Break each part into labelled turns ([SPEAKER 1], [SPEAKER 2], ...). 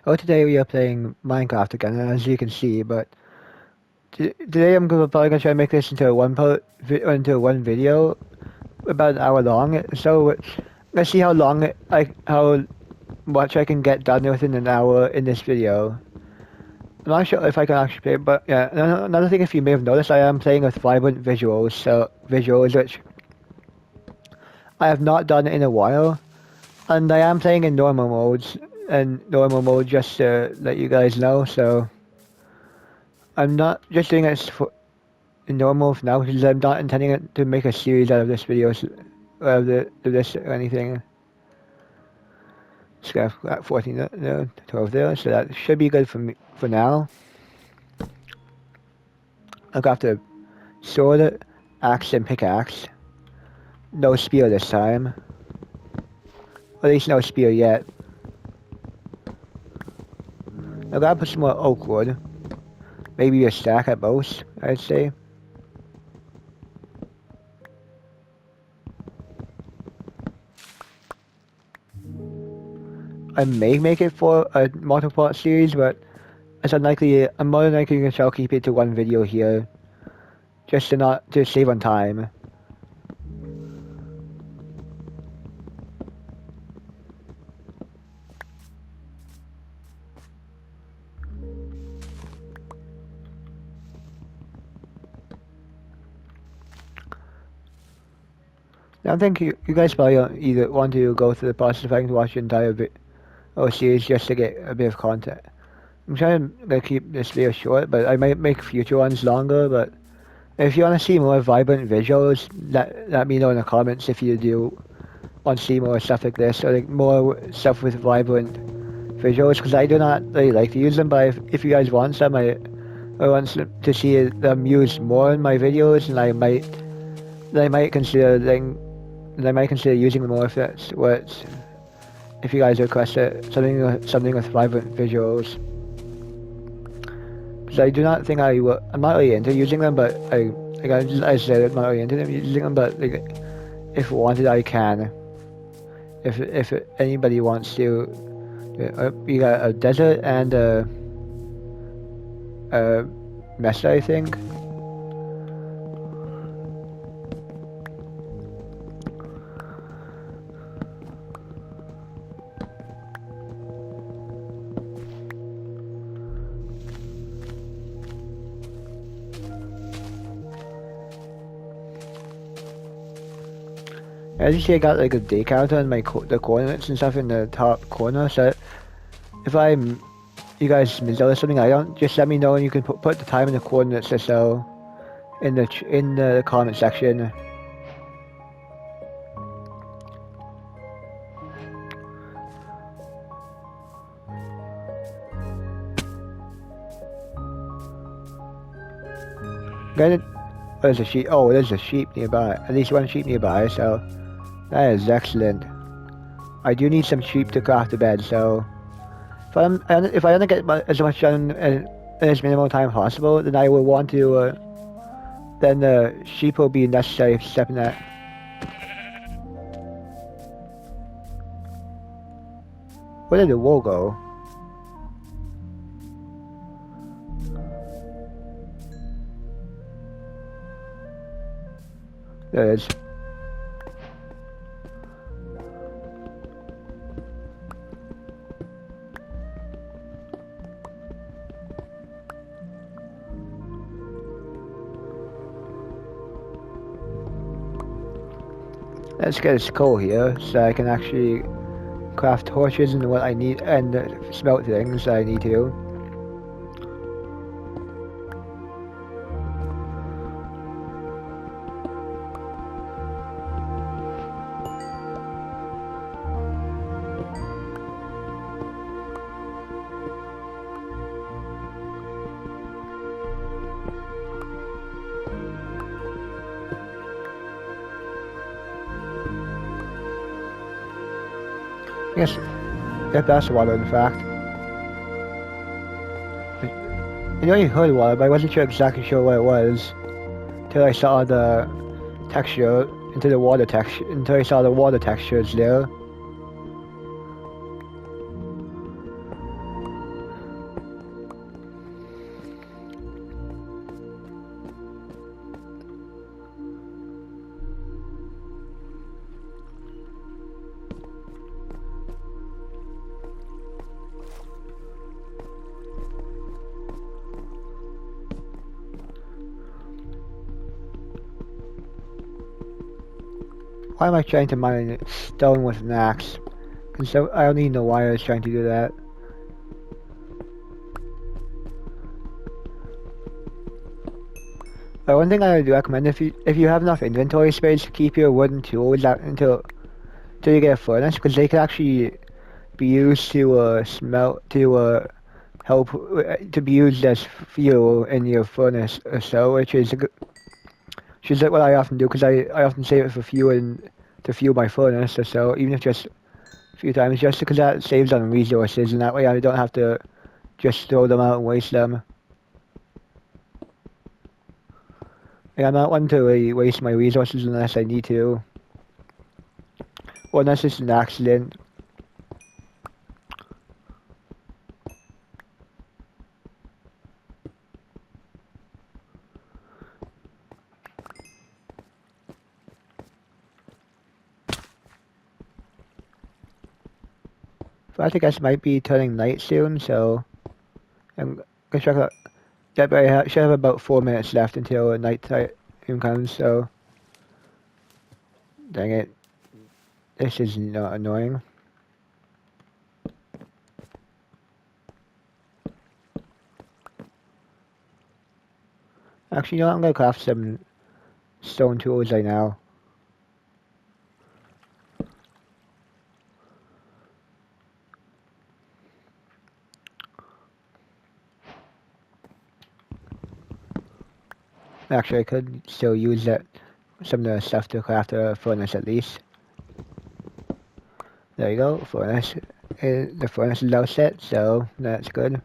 [SPEAKER 1] Oh, today we are playing Minecraft again, as you can see. But today I'm probably gonna try to make this into a into one video, about an hour long. So let's see how long how much I can get done within an hour in this video. I'm not sure if I can actually play, but yeah. Another thing, if you may have noticed, I am playing with vibrant visuals, which I have not done in a while, and I am playing in normal mode just to let you guys know. So I'm not just doing it for normal for now because I'm not intending to make a series out of this video, of this or anything. Just got 14, 12 there, so that should be good for me for now. I'll have to sword, axe, and pickaxe. No spear this time. Or at least no spear yet. I gotta put some more oak wood. Maybe a stack at most, I'd say. I may make it for a multi-part series, but I'm more than likely gonna try to keep it to one video here. Just to save on time. I think you guys probably don't either want to go through the process of having to watch the entire series just to get a bit of content. I'm trying to keep this video short, but I might make future ones longer. But if you want to see more vibrant visuals, let me know in the comments if you do want to see more stuff like this, or like more stuff with vibrant visuals, because I do not really like to use them. But if you guys want some, I want to see them used more in my videos, and I might consider using them more if you guys request it, something with vibrant visuals. Because I do not think I'm not really into using them, but I said I'm not really into them using them, but like, if wanted, I can. If anybody wants to, you got a desert and a mesa, I think. As you see, I got like a day counter and the coordinates and stuff in the top corner. So if you guys notice something I don't, just let me know, and you can put the time and the coordinates or so in the comment section. There's a sheep. Oh, there's a sheep nearby. At least one sheep nearby. So that is excellent. I do need some sheep to craft a bed. So if I want to get as much done in as minimal time possible, then I will want to. Then the sheep will be necessary step in that. Where did the wool go? There it is. Let's get a skull here so I can actually craft torches and what I need, and smelt things I need to. Yes, that's water, in fact. I know you heard water, but I wasn't exactly sure what it was until I saw the texture, until I saw the water textures there. Why am I trying to mine stone with an axe? Cause I don't need no wires trying to do that. But one thing I would recommend, if you have enough inventory space, to keep your wooden tools out until you get a furnace, because they can actually be used to help to be used as fuel in your furnace or so, which is what I often do, because I often save it for fuel and to fuel my furnace or so, even if just a few times, just because that saves on resources, and that way I don't have to just throw them out and waste them. And I'm not one to really waste my resources unless I need to, or unless it's an accident. So I think I might be turning night soon, so I'm gonna check out. Yeah, but I should have about 4 minutes left until night time comes, so dang it. This is not annoying. Actually, you know what? I'm gonna craft some stone tools right now. Actually, I could still use some of the stuff to craft a furnace at least. There you go, furnace. The furnace is all set, so that's good.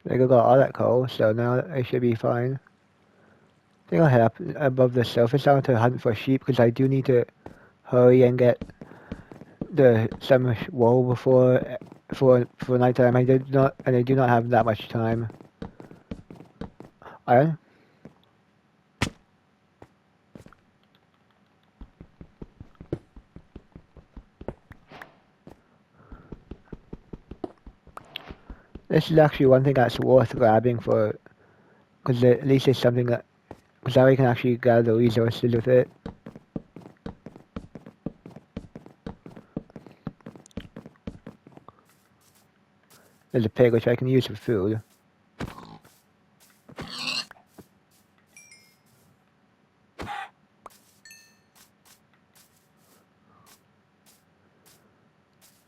[SPEAKER 1] I got all that coal, so now I should be fine. I think I'll head up above the surface now to hunt for sheep, because I do need to hurry and get some wool before for nighttime. I do not have that much time. Iron? This is actually one thing that's worth grabbing for, because at least it's something that, because now we can actually gather resources with it. There's a pig which I can use for food.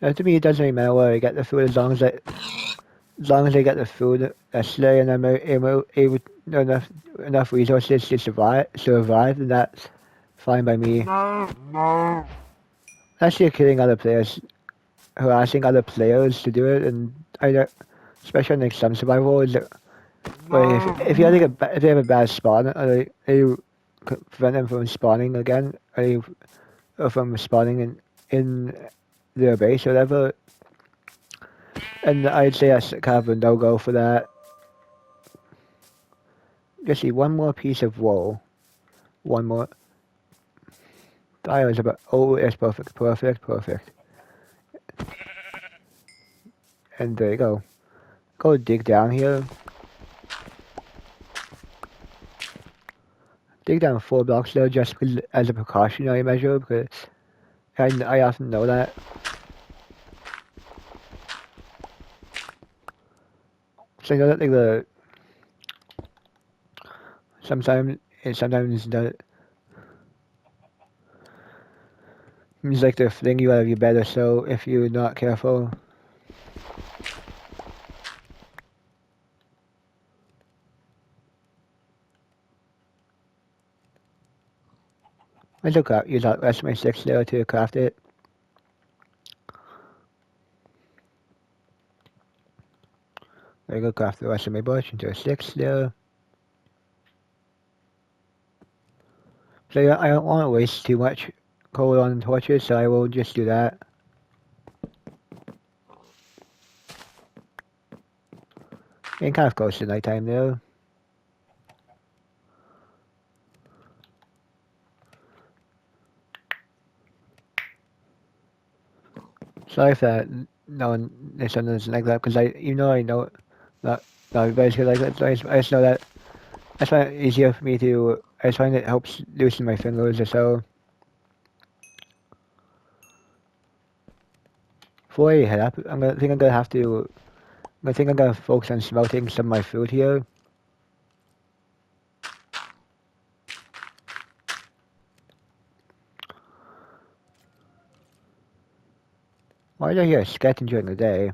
[SPEAKER 1] To me, it doesn't really matter where I get the food as long as I get the food necessary and I'm able enough resources to survive, then that's fine by me. Actually, killing other players, harassing other players to do it, and especially on like some survival, is where if you have if you have a bad spawn, or you prevent them from spawning again, or from spawning in their base or whatever. And I'd say that's kind of a no-go for that. Just see, one more piece of wool. One more. Is about. Oh, it's perfect, perfect, perfect. And there you go. Go dig down here. Dig down 4 blocks there just as a precautionary measure, because I often know that. So I know that like sometimes the it's like to fling you out of your bed or so if you're not careful. I took out use that rest of my 6 there to craft it. I go craft the rest of my bush into a 6 there. So yeah, I don't want to waste too much coal on torches, so I will just do that. Getting kind of close to nighttime now. Sorry if that no one listeners like that, because I know not everybody's good like that. So I just know that I find it easier for me to. I just find it helps loosen my fingers or so. Before I head up, I'm gonna have to. I think I'm gonna focus on smelting some of my food here. Why do I hear a skeleton during the day?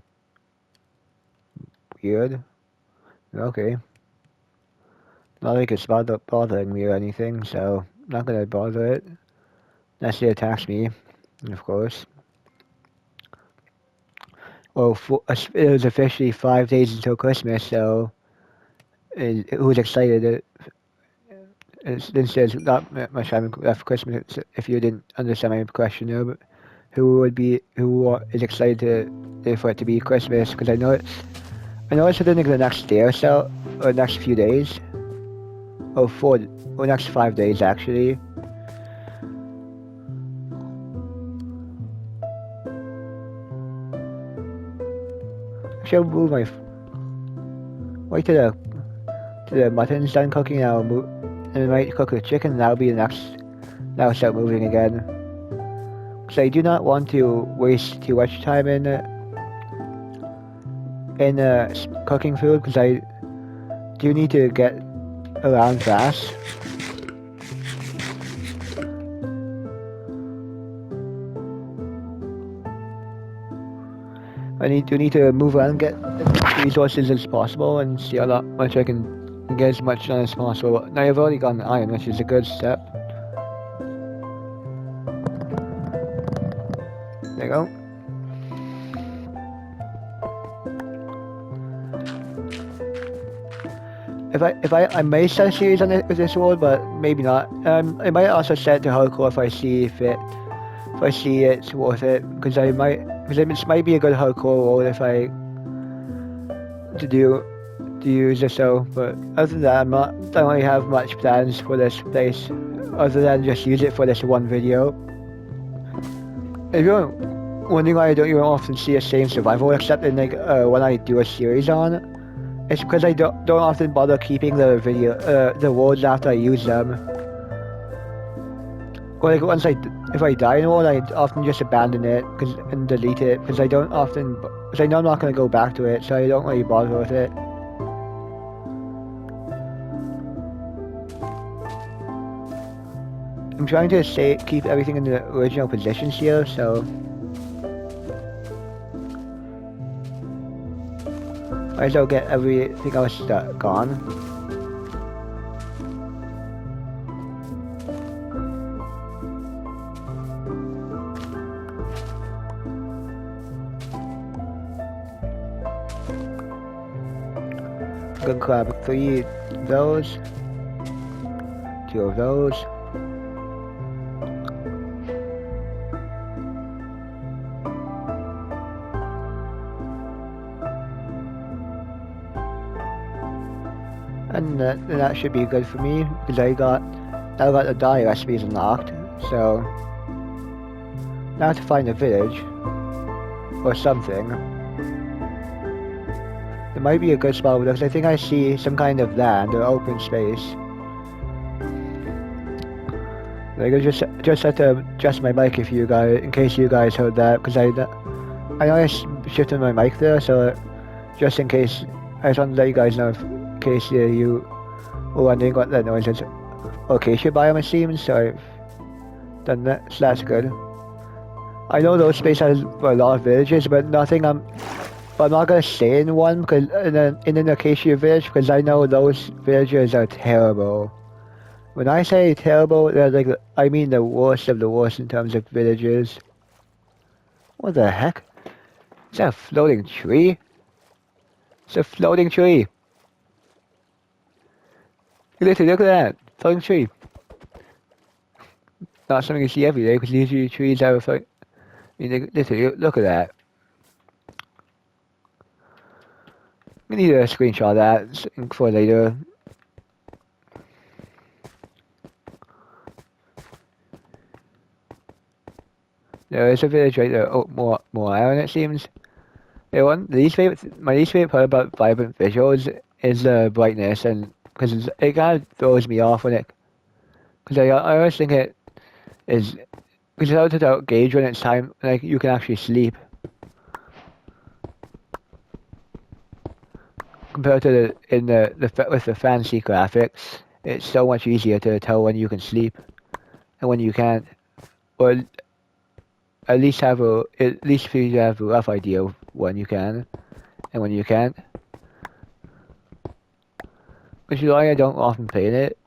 [SPEAKER 1] Weird. Okay. Not like it's bothering me or anything, so I'm not gonna bother it. Unless it attacks me, of course. Well, it was officially 5 days until Christmas, so who's excited? Since there's not much time left for Christmas, if you didn't understand my question there, but who is excited for it to be Christmas? Because I know it's within the next day or so, or next few days, or next 5 days actually. She'll move my. Wait till the mutton's done cooking. I'll move, and I might cook the chicken. That'll be the next. That'll start moving again. So I do not want to waste too much time in cooking food because I do need to get around fast. I need to move around and get as much resources as possible and see how much I can get as much done as possible. Now I've already gotten iron, which is a good step. There you go. I may start a series on this world, but maybe not. I might also set it to hardcore if I see it's worth it, because it might be a good hardcore world if I to use this. So, but other than that, I don't really have much plans for this place, other than just use it for this one video. If you're wondering why I don't even often see the same survival, except in when I do a series on it. It's because I don't often bother keeping the worlds after I use them. Or if I die in a world, I often just abandon it and delete it because I know I'm not gonna go back to it, so I don't really bother with it. I'm trying to keep everything in the original positions here, so. Might as well get everything else gone. I'm gonna grab 3 of those, 2 of those. And that should be good for me because I got the dye recipes unlocked. So now I have to find a village or something. It might be a good spot because I think I see some kind of land or open space. Like I just had to adjust my mic in case you guys heard that, because I know I shifted my mic there, so just in case I just wanted to let you guys know in case you were wondering what that noise is. Acacia biome it seems, so I've done that, so that's good. I know those space has a lot of villages, but I'm not gonna stay in one because in an acacia village because I know those villages are terrible. When I say terrible, I mean the worst of the worst in terms of villages. What the heck? Is that a floating tree? It's a floating tree. Literally, look at that. Floating tree. Not something you see every day because usually trees are floating. I mean, literally, look at that. We need to screenshot that for later. There is a village right there. Oh, more iron it seems. My least favorite part about vibrant visuals is the brightness, and because it kind of throws me off when it. Because I always think it is because it's hard to gauge when it's time, like you can actually sleep compared to with the fancy graphics. It's so much easier to tell when you can sleep and when you can't, or at least for you to have a rough idea of when you can and when you can't. Which is why I don't often play in it.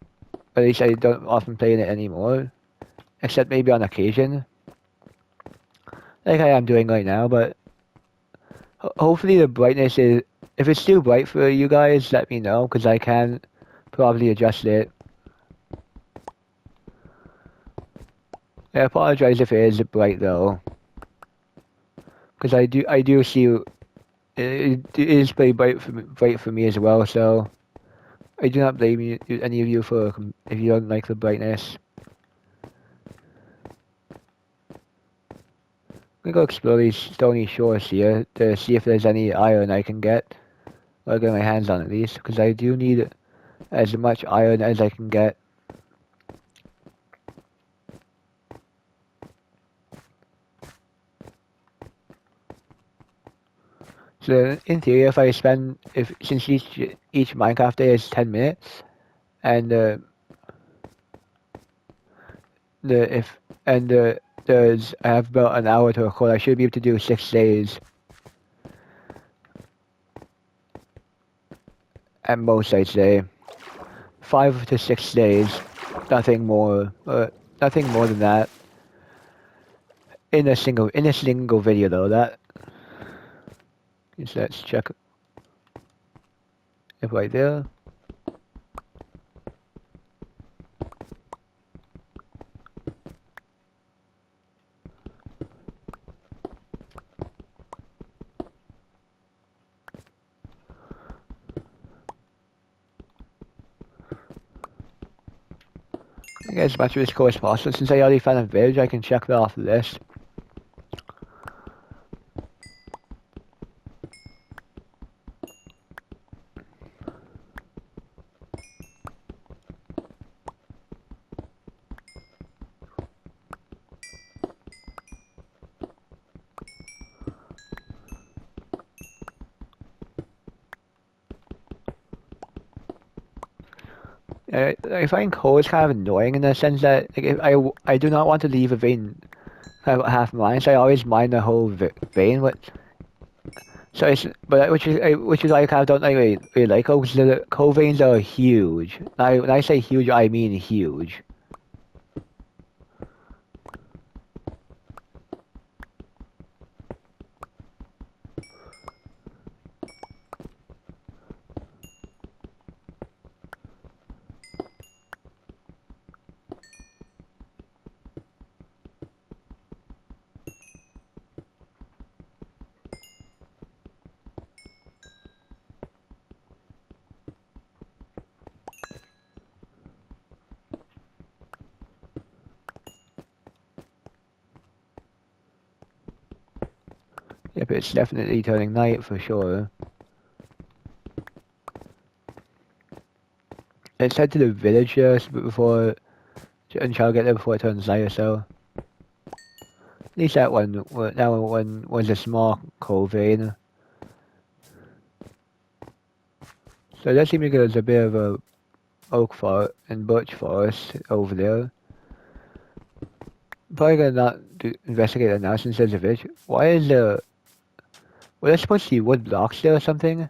[SPEAKER 1] At least I don't often play in it anymore, except maybe on occasion, like I am doing right now. But hopefully the brightness is. If it's too bright for you guys, let me know because I can probably adjust it. I apologize if it is bright though, because I do see it is pretty bright for me as well. So I do not blame any of you for if you don't like the brightness. I'm gonna go explore these stony shores here to see if there's any iron I can get. Or get my hands on at least, because I do need as much iron as I can get. So in theory, if since each Minecraft day is 10 minutes, and the if and there's I have about an hour to record, I should be able to do 6 days at most. I'd say 5 to 6 days, nothing more, nothing more than that. In a single video though, let's check if right there. I get as much of this core as possible. Since I already found a village, I can check that off the list. I find coal is kind of annoying in the sense that like, if I do not want to leave a vein kind of half mined, so I always mine the whole vein. Which is why I kind of don't like really like coal because the coal veins are huge. When I say huge, I mean huge. Yeah, but it's definitely turning night for sure. Let's head to the village first before and try to get there before it turns night or so. At least that one was a small coal vein. So it does seem like there's a bit of a oak forest and birch forest over there. Probably gonna not investigate that now since there's a village. Why is there? Well, there's supposed to be wood blocks there or something.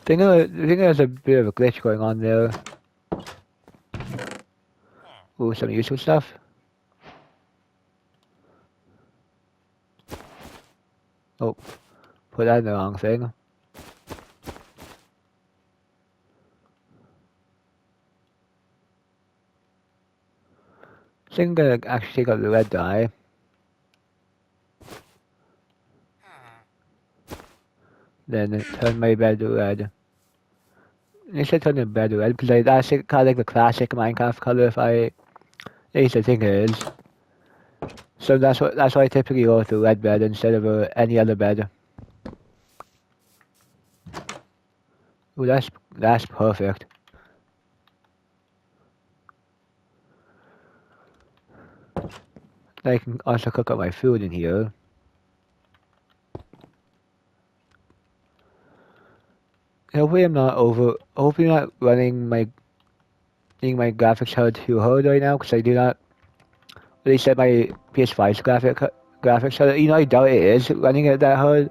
[SPEAKER 1] Think there's a bit of a glitch going on there. Ooh, some useful stuff. Oh, put that in the wrong thing. I think I'm gonna actually take out the red dye. then turn my bed red. I should turn the bed red because that's kind of like the classic Minecraft color. If I, at least I think it is. So that's why I typically go with the red bed instead of any other bed. Ooh, that's perfect. I can also cook up my food in here. Hopefully hopefully I'm not running my graphics card too hard right now, because I do not really set my PS5's graphics card. I doubt it is running it that hard.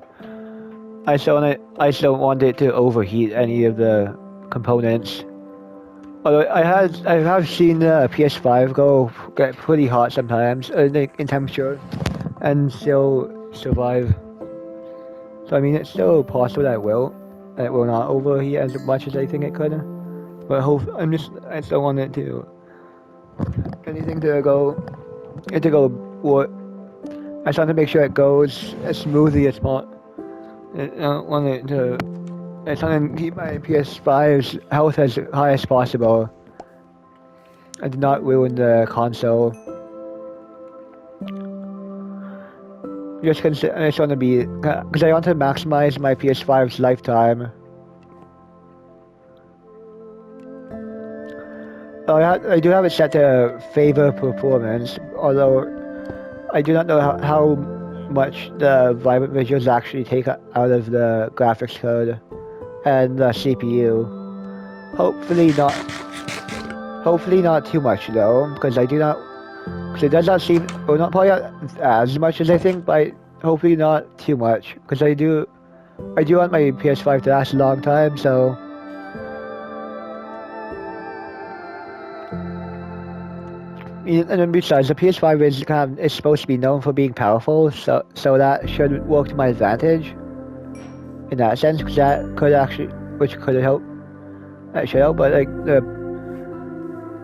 [SPEAKER 1] I just don't want it to overheat any of the components. Although I have seen the PS5 get pretty hot sometimes, in temperature, and still survive. So I mean, it's still possible that it will not overheat as much as I think it could. But I still want it to anything to go what. I just want to make sure it goes as smoothly as possible. I don't want it to. I just want to keep my PS5's health as high as possible, and do not ruin the console. I just want to be, because I want to maximize my PS5's lifetime. I do have it set to favor performance, although I do not know how much the vibrant visuals actually take out of the graphics card and the CPU. Hopefully not too much though, because it does not seem, or not probably not as much as I think, but hopefully not too much, because I do want my PS5 to last a long time, so. And then besides, the PS5 is supposed to be known for being powerful, so that should work to my advantage in that sense, because that could actually, which could help. That should help, but I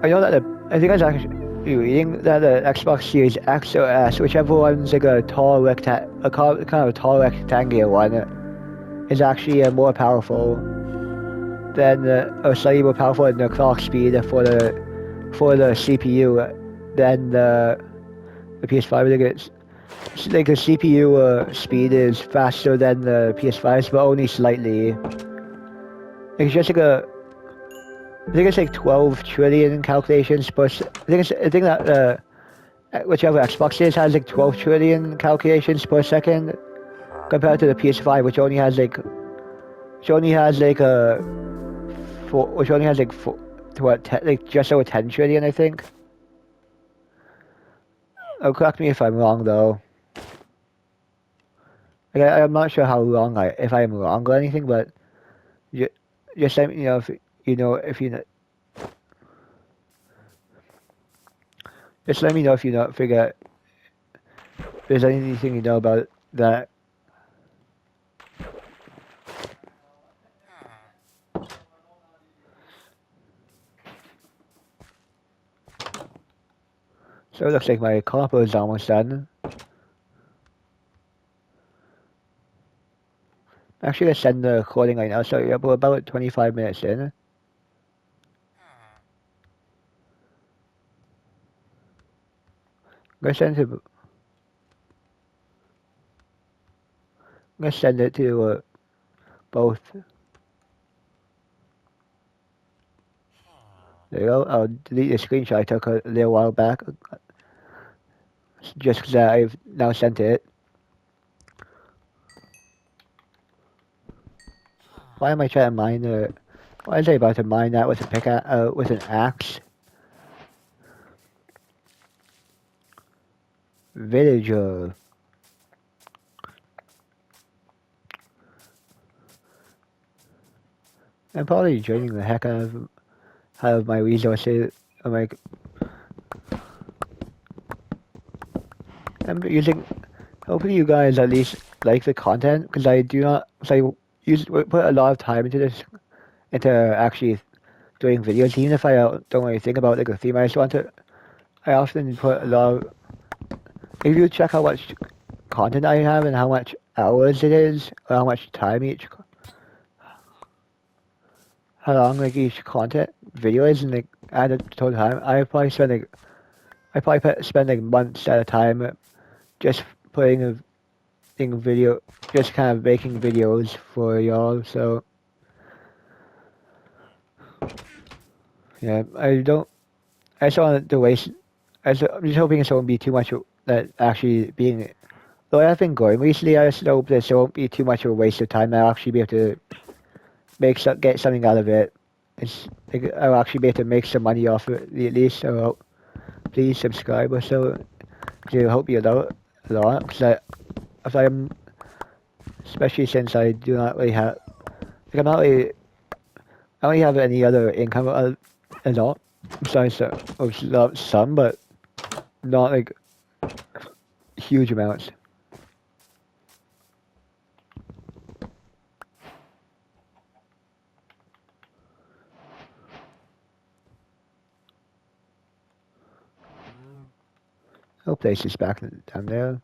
[SPEAKER 1] know that I think I was actually reading that the Xbox Series X or S, whichever one's like a tall kind of a tall rectangular one, is actually more powerful than or slightly more powerful than the clock speed for the CPU. Then the PS5, like the CPU speed is faster than the PS5's, but only slightly. It's just I think it's like 12 trillion calculations per. I think that whichever Xbox is has like 12 trillion calculations per second, compared to the PS5, which only has like just over 10 trillion, I think. Oh, correct me if I'm wrong though. I'm not sure if I'm wrong or anything, but just let me know if you know just let me know if you know figure if there's anything you know about that. So it looks like my copper is almost done. I'm actually gonna send the recording right now, so we're about 25 minutes in. I'm gonna send it to both. There you go. I'll delete the screenshot I took a little while back, just because I've now sent it. Why am I trying to mine why is I about to mine that with with an axe? Villager. I'm probably draining the heck out of my resources. I'm using. Hopefully, you guys at least like the content, because I do not. Cause put a lot of time into actually doing videos, even if I don't really think about like the theme. I often put a lot of. If you check how much content I have and how much hours it is, or how much time each how long like each content video is and like add it total time. I probably spend like months at a time just putting a thing video, just kind of making videos for y'all. So yeah, I just want to waste. I'm just hoping it won't be too much that actually being. The way I've been going recently, I just hope this won't be too much of a waste of time. I'll actually be able to get something out of it. It's like I'll actually be able to make some money off it at least. So please subscribe or so. Cause I hope you know a lot. Cause I'm especially since I do not really have like I'm not really I don't really have any other income at all. Besides some, but not like huge amounts. I'll place this back down there.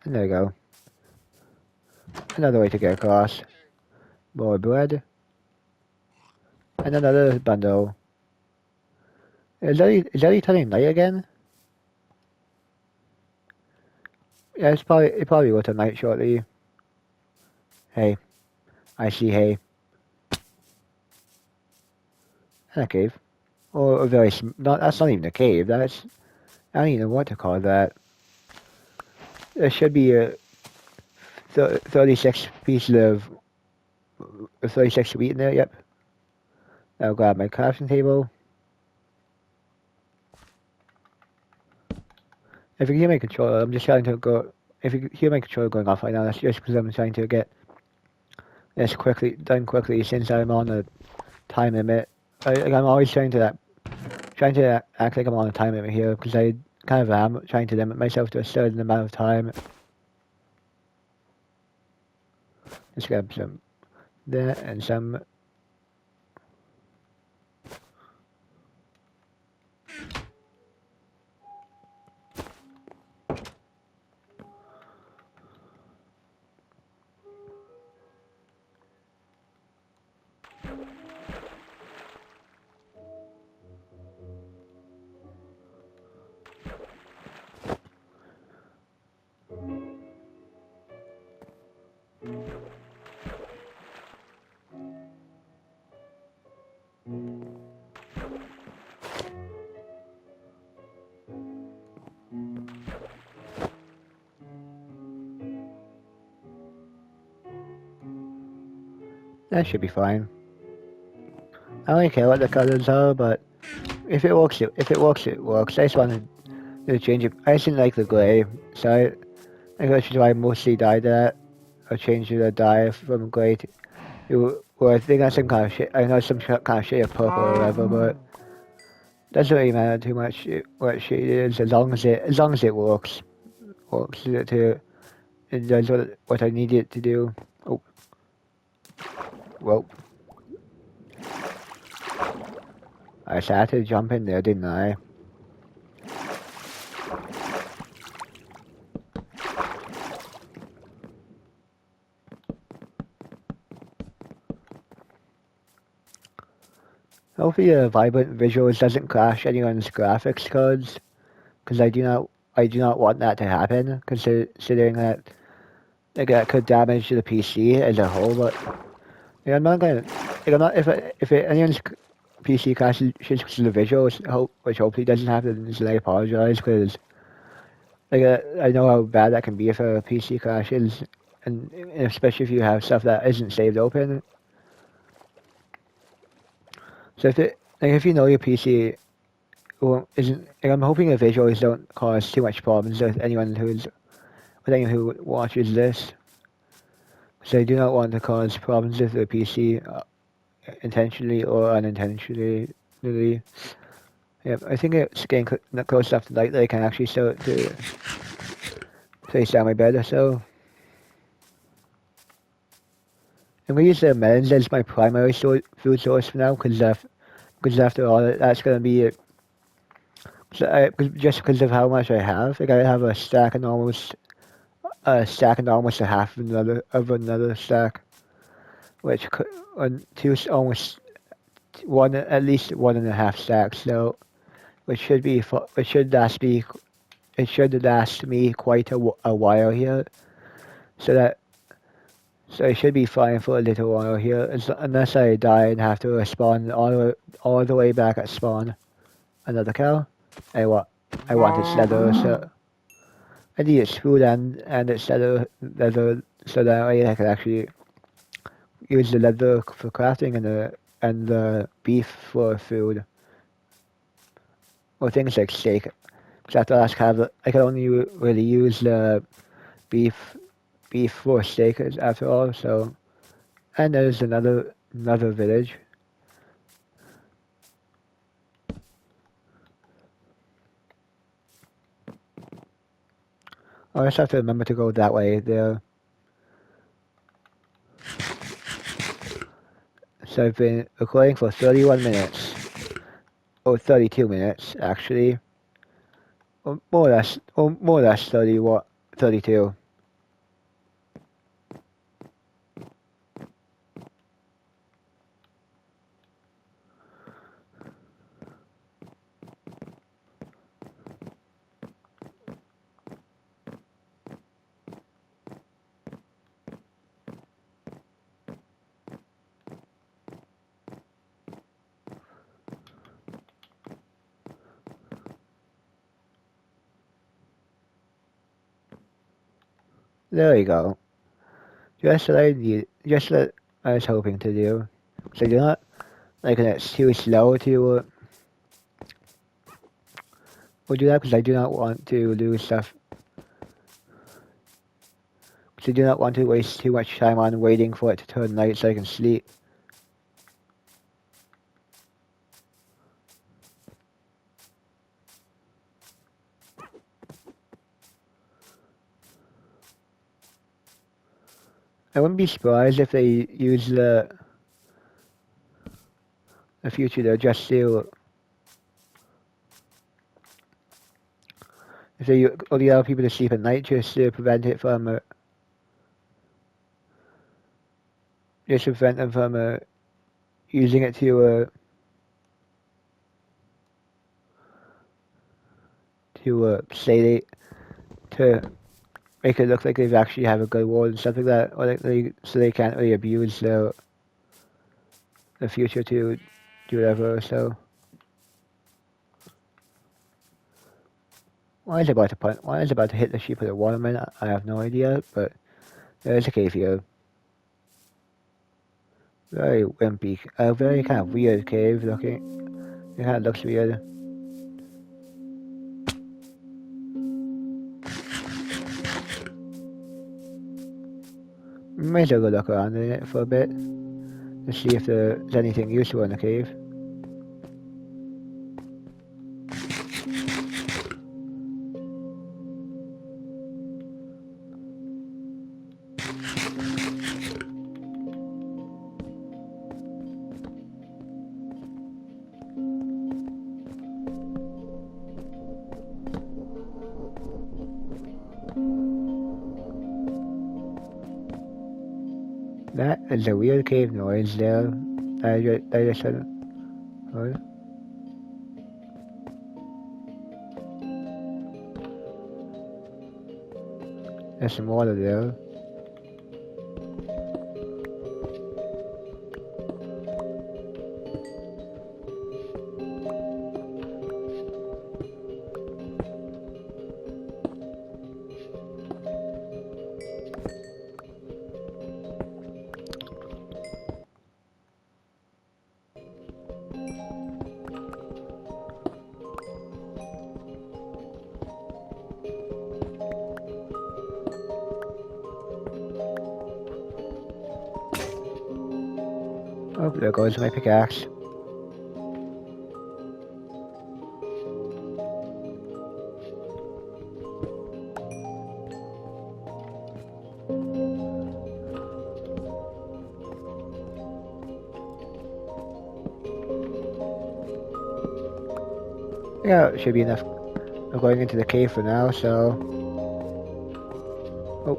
[SPEAKER 1] And there we go. Another way to get across. More bread. And another bundle. Is that turning night again? Yeah, it probably will turn night shortly. Hey. I see hay. And a cave. Or a very that's not even a cave, that's I don't even know what to call that. There should be a 36 pieces of 36 wheat in there, yep. I'll grab my crafting table. If you hear my controller, I'm just trying to go. If you hear my controller going off right now, that's just because I'm trying to get this done quickly since I'm on a time limit. I'm always trying to act like I'm on a time limit here because I kind of am trying to limit myself to a certain amount of time. Let's grab some there and some. That should be fine. I don't really care what the colors are, but if it works, it works. I just wanted to change it. I just didn't like the gray, so I think that's why I mostly dyed that. I changed the dye from gray to, well, I think that's some kind of shit. I know some kind of shade of purple or whatever, but doesn't really matter too much what shade it is as long as it works it does what I need it to do. Oh, well, I had to jump in there, didn't I? Hopefully the vibrant visuals doesn't crash anyone's graphics cards, because I do not want that to happen, considering that like, that could damage the PC as a whole. But like, I'm not gonna, like, I'm not if anyone's PC crashes because of the visuals, which hopefully doesn't happen, then I apologize, because like I know how bad that can be for PC crashes, and especially if you have stuff that isn't saved open. So if you know your PC isn't, like, I'm hoping the visuals don't cause too much problems with anyone who watches this. So I do not want to cause problems with the PC intentionally or unintentionally. Yep, I think it's getting close enough to light that I can actually start to place down my bed or so. I'm gonna use the melons as my primary food source for now, because after all, that's gonna be it. So just because of how much I have, like I have a stack and almost a half of another stack, which could on two almost one at least 1.5 stacks. So which should last me it should last me quite a while here. So that so I should be fine for a little while here, unless I die and have to respawn all the way back at spawn another cow. I want I want its leather, so I need its food and its leather so that way I can actually use the leather for crafting and the beef for food or things like steak. Because after last cow, I can only really use the beef for steak after all. So and there's another village. I just have to remember to go that way there. So I've been recording for 31 minutes. Or 32 minutes, actually. Or more or less 32. There we go. Just what I was hoping to do. So do not, like, it's too slow to, we'll do that because I do not want to lose stuff. Because I do not want to waste too much time on waiting for it to turn night so I can sleep. I wouldn't be surprised if they use the future to just to, if they only allow people to sleep at night just to prevent it from, just to prevent them from, using it to say to make it look like they've actually have a good ward and stuff like that, or so they can't really abuse the future to do whatever. So why is it about to hit the sheep with a waterman? I have no idea, but there's a cave here. Very wimpy, a very kind of weird cave looking. It kind of looks weird. Might as well go look around in it for a bit to see if there's anything useful in the cave. That is a weird cave noise there. I just heard. There's some water there. Oh, there goes my pickaxe. Yeah, it should be enough of going into the cave for now, so... Oh.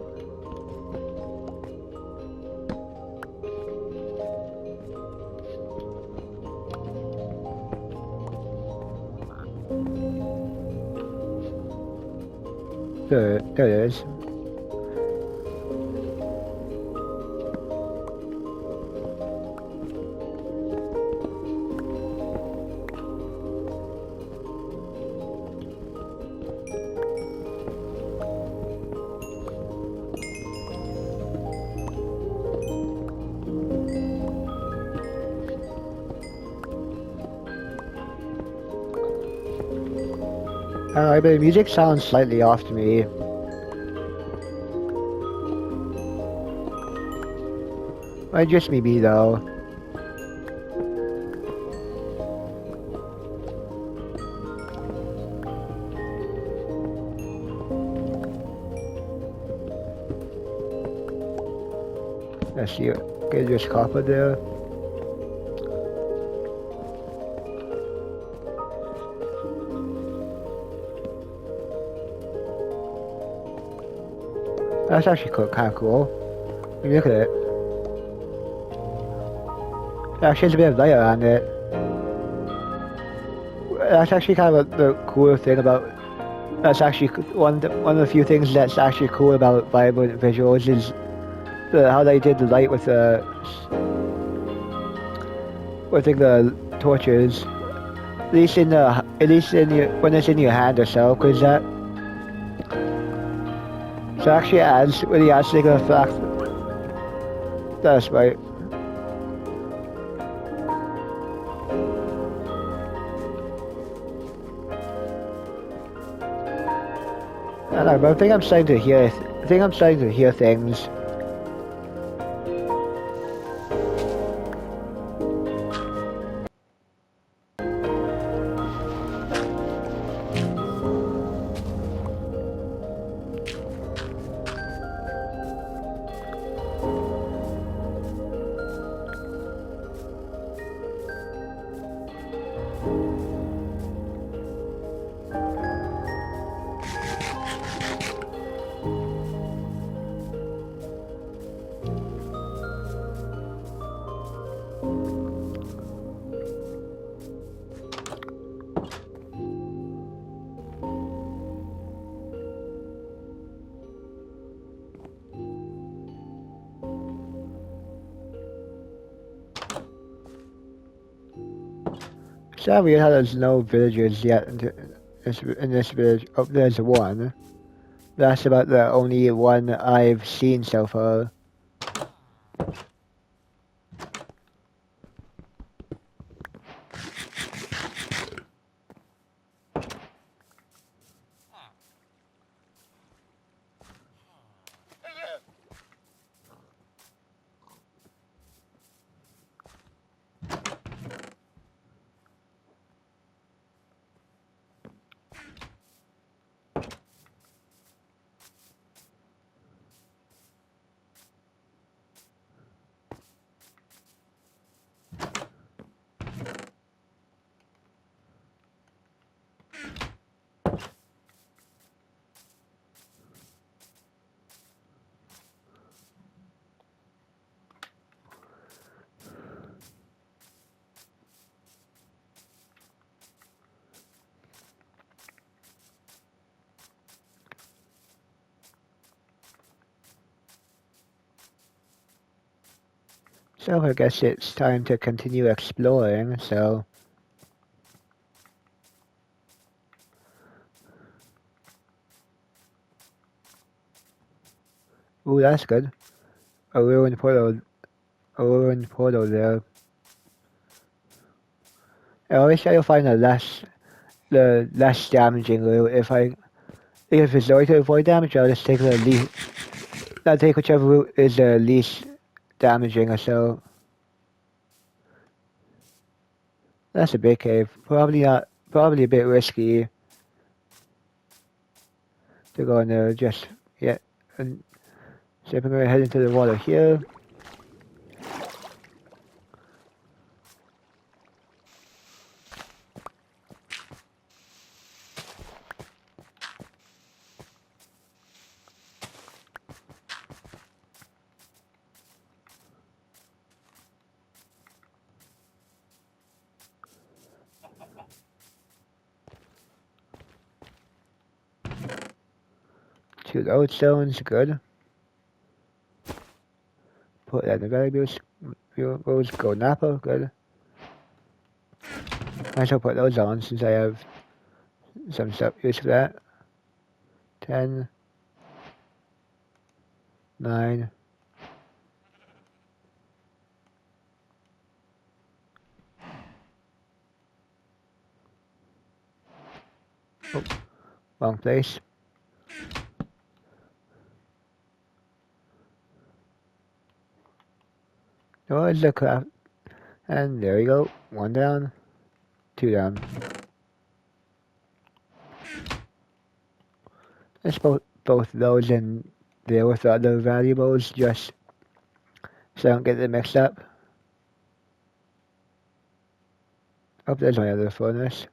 [SPEAKER 1] There it is. I don't know, but the music sounds slightly off to me. Might just be me though. Let's see, okay, there's copper there. That's actually kind of cool. When you look at it. It actually has a bit of light around it. That's actually kind of the cool thing about... That's actually one of the few things that's actually cool about Vibrant Visuals is how they did the light with the torches. At least in when it's in your hand or so, because that so actually really adds to the fact. That's right. I don't know, but I think I'm starting to hear. I think I'm starting to hear things. It's not weird how there's no villagers yet in this village. Oh, there's one. That's about the only one I've seen so far. So I guess it's time to continue exploring, so... Ooh, that's good. A ruined portal there. I always try to find the less damaging route. If it's going to avoid damage, I'll just take I'll take whichever route is the least damaging or so. That's a big cave. Probably a bit risky to go in there just yet. And so I'm gonna head into the water here. 2 lodestones, good. Put that in the valuables. Rose gold apple, good. I shall put those on since I have some stuff used for that. 10, 9. Oh, wrong place. Oh, it's the craft. And there we go. 1 down, 2 down. Let's put both those in there with the other valuables just so I don't get them mixed up. Oh, there's my other furnace.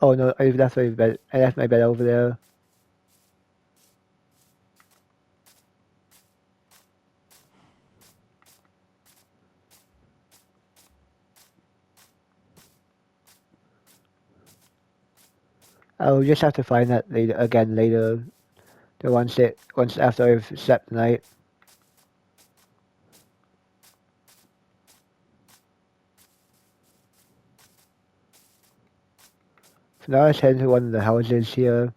[SPEAKER 1] Oh no, I left my bed. I left my bed over there. I'll just have to find that later. The once after I've slept the night. So now let's head to one of the houses here.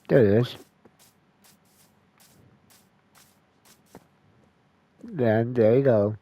[SPEAKER 1] There it is. Then there you go.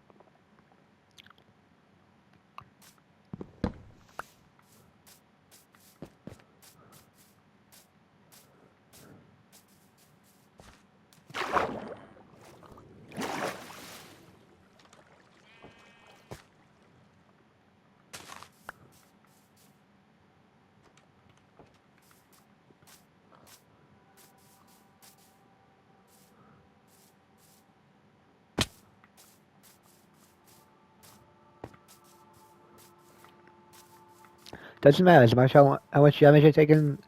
[SPEAKER 1] Doesn't matter as much how much damage you're taking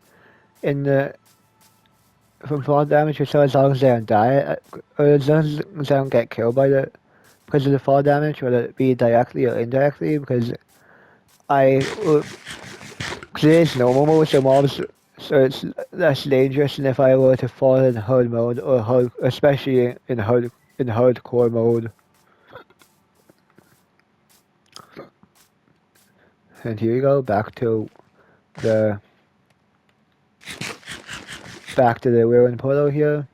[SPEAKER 1] in the from fall damage, or so as long as they don't die, or as long as they don't get killed by the because of the fall damage, whether it be directly or indirectly. Because cause it is normal mode, so mobs, so it's less dangerous than if I were to fall in hard mode or hard, especially in hardcore mode. And here we go, back to the ruined portal here.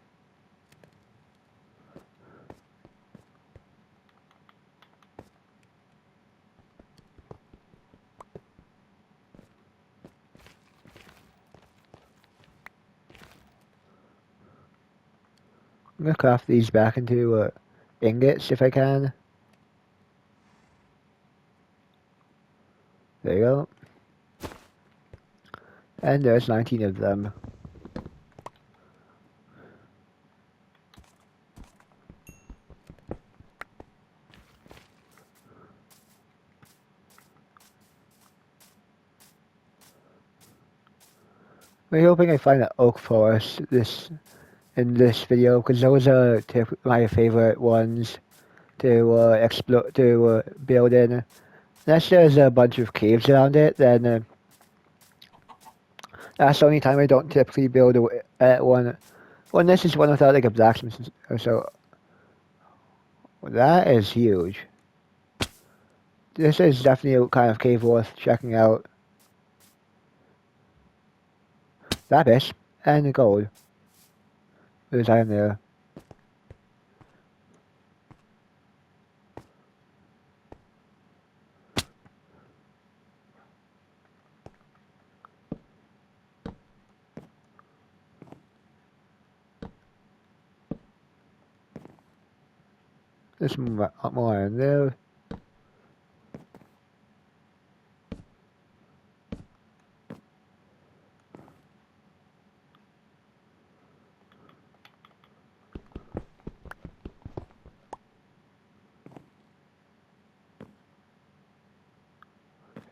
[SPEAKER 1] I'm gonna craft these back into ingots if I can. There you go. And there's 19 of them. I'm hoping I find an oak forest in this video, because those are my favorite ones to explore, to build in. Unless there's a bunch of caves around it, then that's the only time I don't typically build at one. Well, this is one without like a blacksmith or so. That is huge. This is definitely a kind of cave worth checking out. Lapis and gold. There's iron there. There's more in there.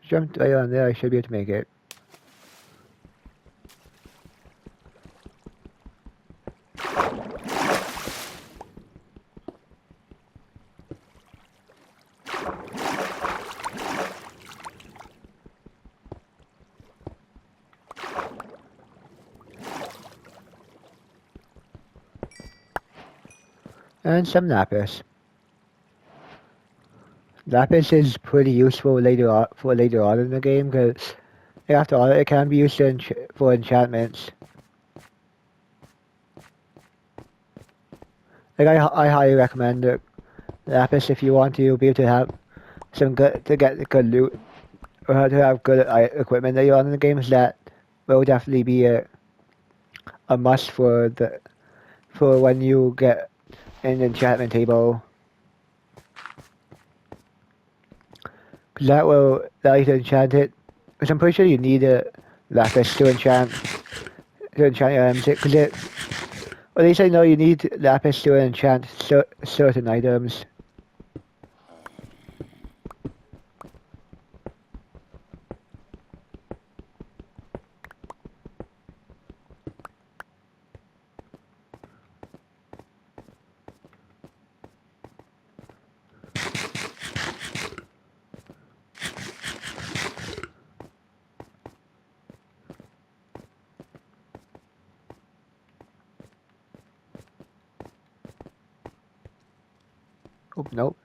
[SPEAKER 1] Jumped right on there, I should be able to make it. And some lapis. Lapis is pretty useful later on in the game because after all, it can be used for enchantments. Like I highly recommend lapis if you want to be able to have some get good loot or to have good equipment later on in the games. That will definitely be a must for when you get an enchantment table. Cause that will allow you to enchant it. Because I'm pretty sure you need a lapis to enchant your items. Because at least I know you need lapis to enchant certain items. Oh, nope.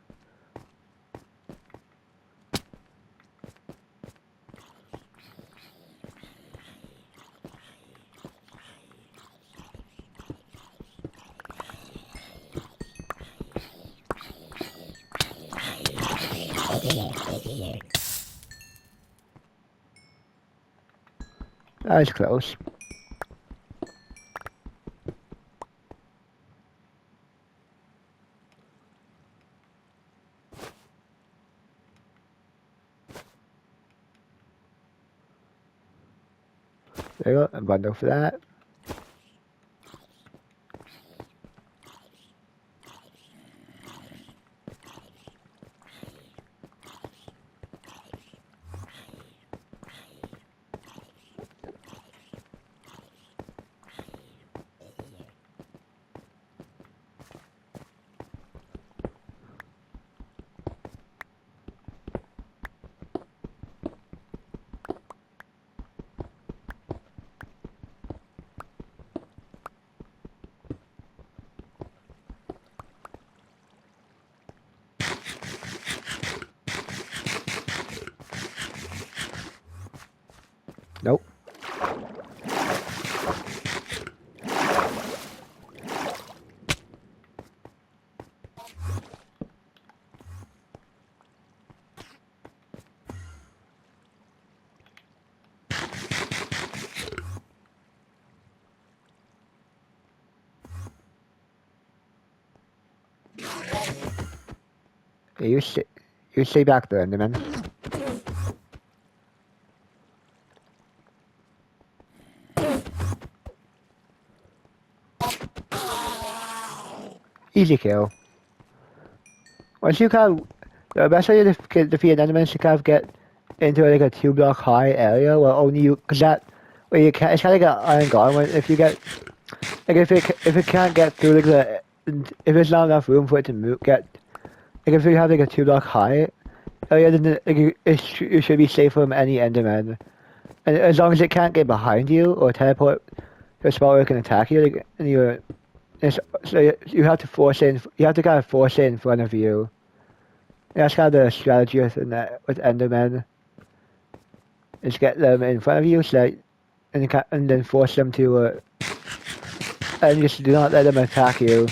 [SPEAKER 1] That was close. There you go, a bundle for that. Nope. Yeah, you stay back there, Enderman. Easy kill. Once you kind of, the best way to defeat an enemy is to kind of get into like a 2 block high area where only you, cause that, where you can, it's kind of like an iron golem. If you get, like if it can't get through like if there's not enough room for it to move, like if you have like a 2 block high area, then like you should be safe from any enderman. And as long as it can't get behind you or teleport to a spot where it can attack you, like, and so you have to force it. You have to kind of force it in front of you. And that's kind of the strategy with Endermen. Is get them in front of you, so that, and then force them to, and just do not let them attack you.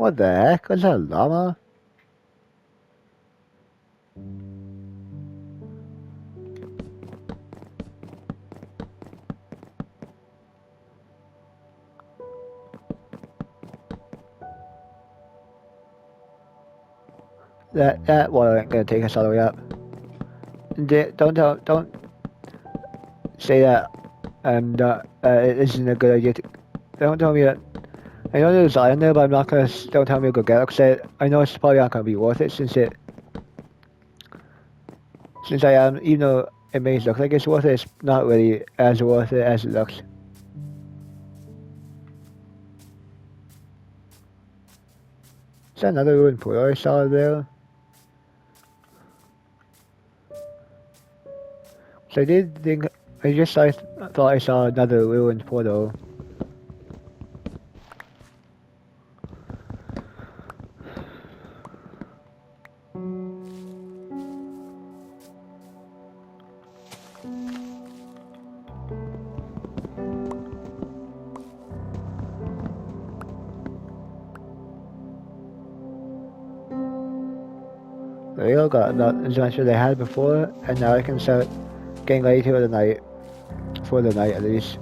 [SPEAKER 1] What the heck? Was that a llama? That water ain't gonna take us all the way up. Don't say that it isn't a good idea. Don't tell me that. I know there's iron there, but I'm not gonna. Don't tell me to go get it. Cause I know it's probably not gonna be worth it since I am. Even though it may look like it's worth it, it's not really as worth it as it looks. Is that another ruined pool I saw there? So I did think. I thought I saw another ruined portal. They all got that adventure they had before, and now I can start getting ready for the night. For the night, at least.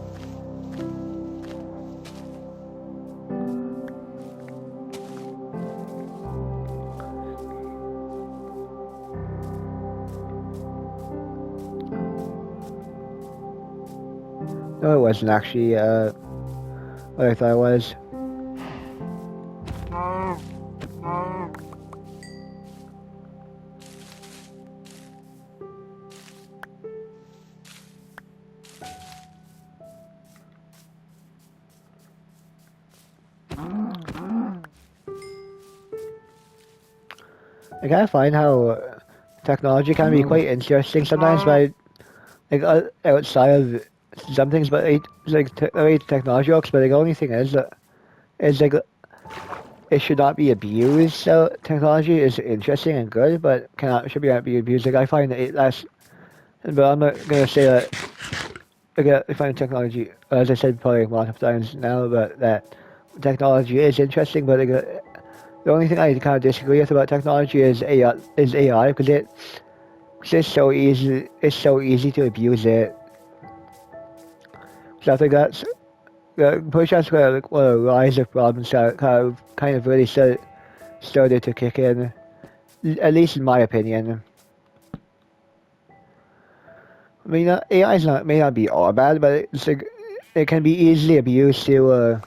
[SPEAKER 1] No, it wasn't actually what I thought it was. I gotta find how technology can be quite interesting sometimes, by outside of some things, but the way technology works. But the only thing is that it should not be abused. So technology is interesting and good, but should not be abused. Like I find that's, but I'm not gonna say that. I find technology, as I said probably multiple times now, but that technology is interesting, but the only thing I kind of disagree with about technology is AI, because it's so easy. It's so easy to abuse it. So I think that's push that's where a rise of problems kind of really started to kick in, at least in my opinion. I mean, AI may not be all bad, but it's like it can be easily abused to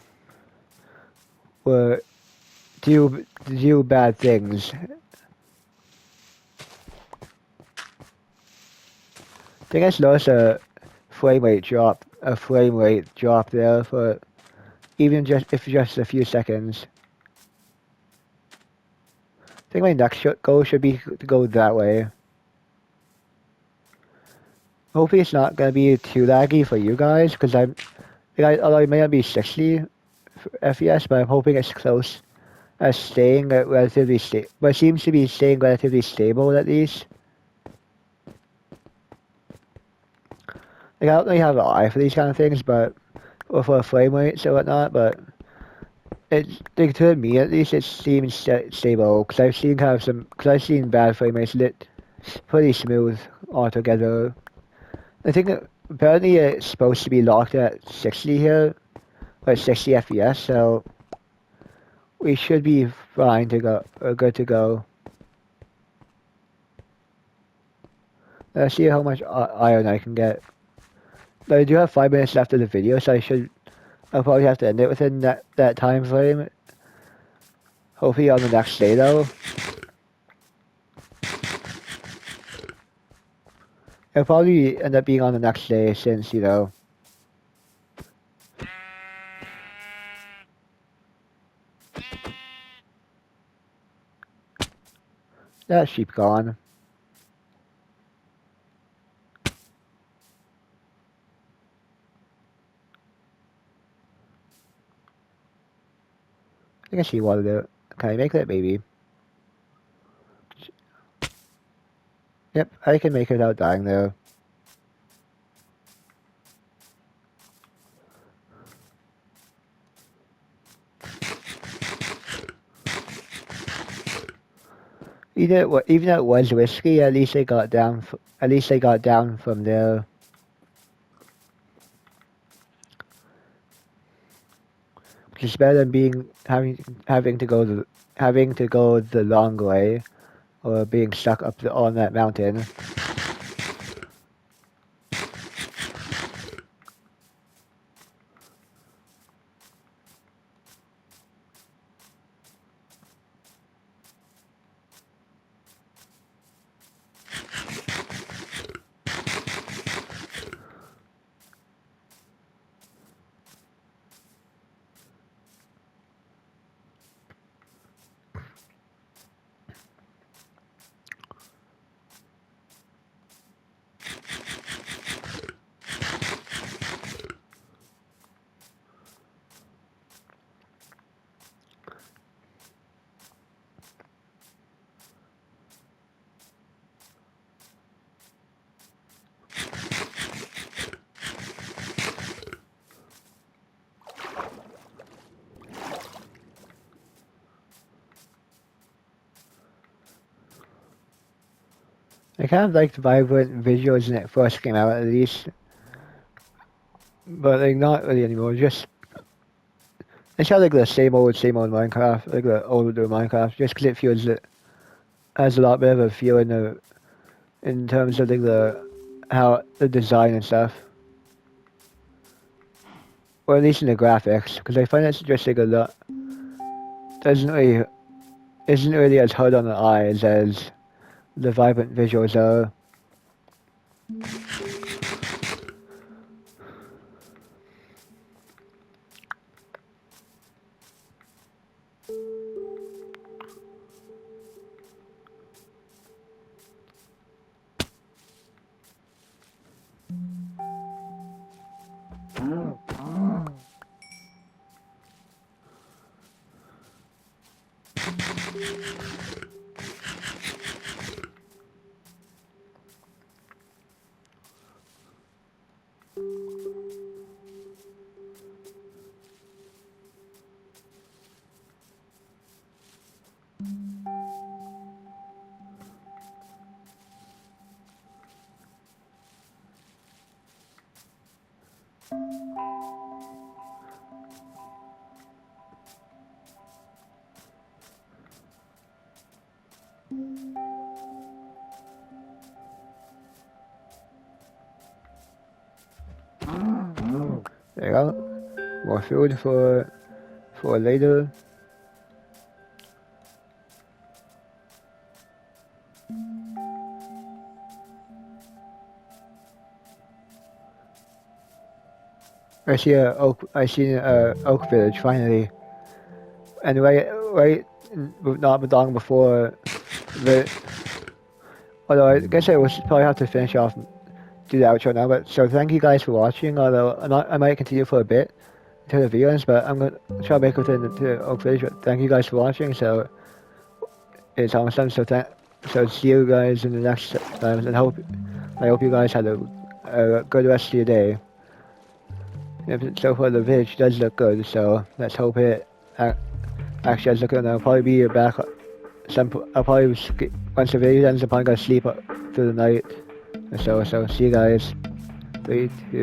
[SPEAKER 1] do bad things. I think I noticed a frame rate drop there for even just a few seconds. I think my next goal should be to go that way. Hopefully it's not gonna be too laggy for you guys, because although it may not be 60 FPS, but I'm hoping it's close as staying relatively stable. But it seems to be staying relatively stable at least. Like, I don't really have an eye for these kind of things, or for frame rates or whatnot, but to me at least, it seems stable, because I've seen bad frame rates lit pretty smooth altogether. I think apparently it's supposed to be locked at 60 here, or 60 FPS, so we should be fine to go, or good to go. Let's see how much iron I can get. But I do have 5 minutes left of the video, so I'll probably have to end it within that time frame. Hopefully on the next day though. It'll probably end up being on the next day since, that sheep gone. I can see water there. Can I make that baby? Yep, I can make it without dying there. Even though it was risky, at least they got down. At least they got down from there. Which is better than having to go the long way, or being stuck on that mountain. I kind of liked vibrant visuals when it first came out, at least, but like not really anymore. It's not like the same old Minecraft, like the older Minecraft, just because it feels it has a lot better of a feel in terms of like the design and stuff, or at least in the graphics, because I find it's just like a lot doesn't really isn't really as hard on the eyes as the vibrant visuals are. There you go. More food for later. I see a oak village finally, and not long before the. Although I guess I will probably have to finish off, do the outro now. But so thank you guys for watching. Although I might continue for a bit until the video ends, but I'm gonna try to make it to Oak Village. But thank you guys for watching. So it's almost done. So see you guys in the next time, and I hope you guys had a good rest of your day. So far the village does look good, so let's hope it actually does look good. I'll probably be back. I'll probably once the video ends, I'm probably gonna sleep through the night. So see you guys. 3, 2.